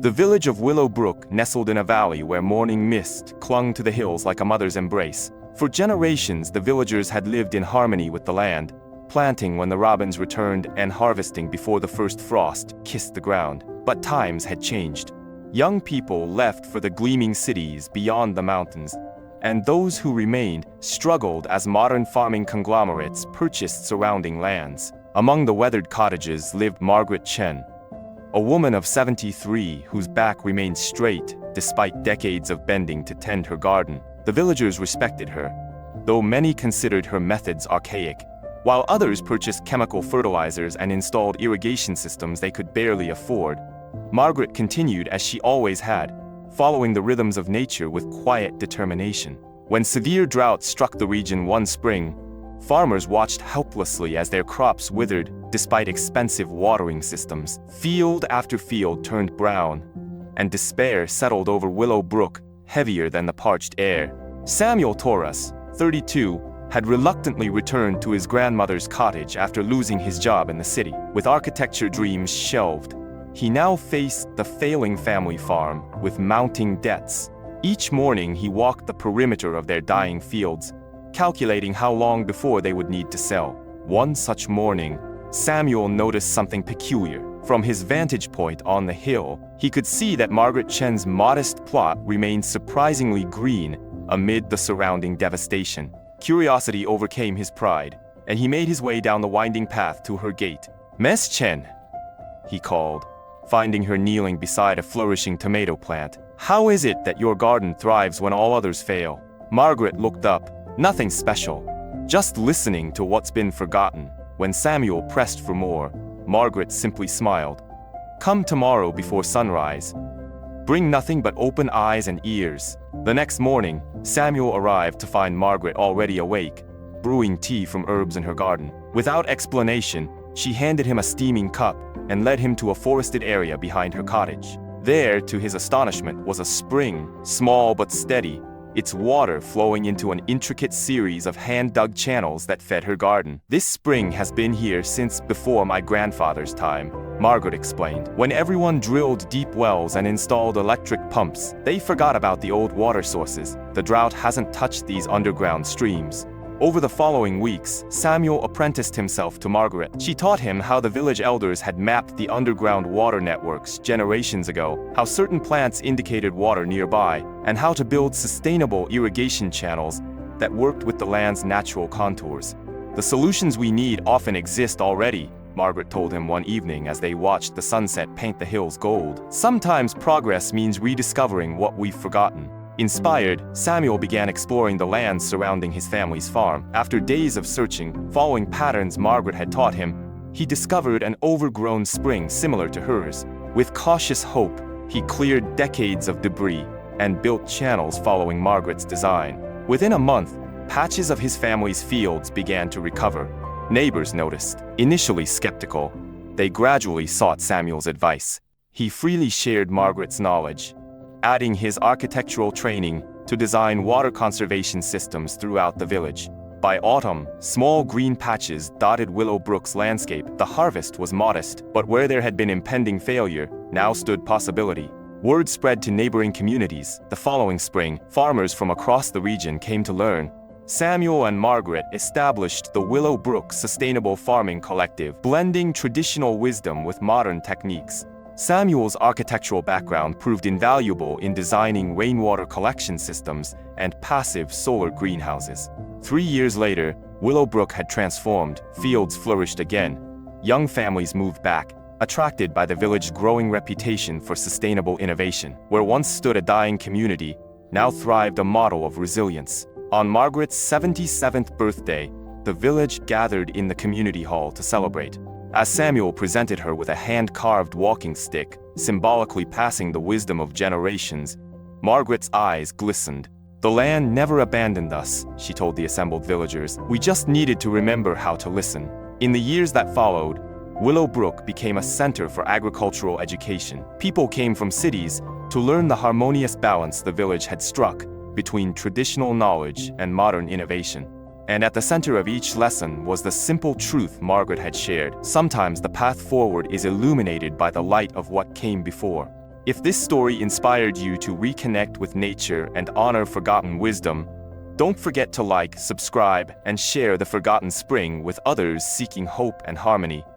The village of Willowbrook nestled in a valley where morning mist clung to the hills like a mother's embrace. For generations, the villagers had lived in harmony with the land, planting when the robins returned and harvesting before the first frost kissed the ground. But times had changed. Young people left for the gleaming cities beyond the mountains, and those who remained struggled as modern farming conglomerates purchased surrounding lands. Among the weathered cottages lived Margaret Chen, a woman of 73 whose back remained straight despite decades of bending to tend her garden. The villagers respected her, though many considered her methods archaic. While others purchased chemical fertilizers and installed irrigation systems they could barely afford, Margaret continued as she always had, following the rhythms of nature with quiet determination. When severe drought struck the region one spring, farmers watched helplessly as their crops withered despite expensive watering systems. Field after field turned brown, and despair settled over Willowbrook, heavier than the parched air. Samuel Torres, 32, had reluctantly returned to his grandmother's cottage after losing his job in the city. With architecture dreams shelved, he now faced the failing family farm with mounting debts. Each morning he walked the perimeter of their dying fields, calculating how long before they would need to sell. One such morning, Samuel noticed something peculiar. From his vantage point on the hill, he could see that Margaret Chen's modest plot remained surprisingly green amid the surrounding devastation. Curiosity overcame his pride, and he made his way down the winding path to her gate. "Miss Chen," he called, finding her kneeling beside a flourishing tomato plant. "How is it that your garden thrives when all others fail?" Margaret looked up. Nothing special, just listening to what's been forgotten. When Samuel pressed for more, Margaret simply smiled. "Come tomorrow before sunrise. Bring nothing but open eyes and ears." The next morning, Samuel arrived to find Margaret already awake, brewing tea from herbs in her garden. Without explanation, she handed him a steaming cup and led him to a forested area behind her cottage. There, to his astonishment, was a spring, small but steady, its water flowing into an intricate series of hand-dug channels that fed her garden. "This spring has been here since before my grandfather's time," Margaret explained. "When everyone drilled deep wells and installed electric pumps, they forgot about the old water sources. The drought hasn't touched these underground streams." Over the following weeks, Samuel apprenticed himself to Margaret. She taught him how the village elders had mapped the underground water networks generations ago, how certain plants indicated water nearby, and how to build sustainable irrigation channels that worked with the land's natural contours. "The solutions we need often exist already," Margaret told him one evening as they watched the sunset paint the hills gold. "Sometimes progress means rediscovering what we've forgotten." Inspired, Samuel began exploring the lands surrounding his family's farm. After days of searching, following patterns Margaret had taught him, he discovered an overgrown spring similar to hers. With cautious hope, he cleared decades of debris and built channels following Margaret's design. Within a month, patches of his family's fields began to recover. Neighbors noticed. Initially skeptical, they gradually sought Samuel's advice. He freely shared Margaret's knowledge, adding his architectural training to design water conservation systems throughout the village. By autumn, small green patches dotted Willowbrook's landscape. The harvest was modest, but where there had been impending failure, now stood possibility. Word spread to neighboring communities. The following spring, farmers from across the region came to learn. Samuel and Margaret established the Willowbrook Sustainable Farming Collective, blending traditional wisdom with modern techniques. Samuel's architectural background proved invaluable in designing rainwater collection systems and passive solar greenhouses. 3 years later, Willowbrook had transformed, fields flourished again. Young families moved back, attracted by the village's growing reputation for sustainable innovation. Where once stood a dying community, now thrived a model of resilience. On Margaret's 77th birthday, the village gathered in the community hall to celebrate. As Samuel presented her with a hand-carved walking stick, symbolically passing the wisdom of generations, Margaret's eyes glistened. "The land never abandoned us," she told the assembled villagers. "We just needed to remember how to listen." In the years that followed, Willowbrook became a center for agricultural education. People came from cities to learn the harmonious balance the village had struck between traditional knowledge and modern innovation. And at the center of each lesson was the simple truth Margaret had shared. Sometimes the path forward is illuminated by the light of what came before. If this story inspired you to reconnect with nature and honor forgotten wisdom, don't forget to like, subscribe, and share the Forgotten Spring with others seeking hope and harmony.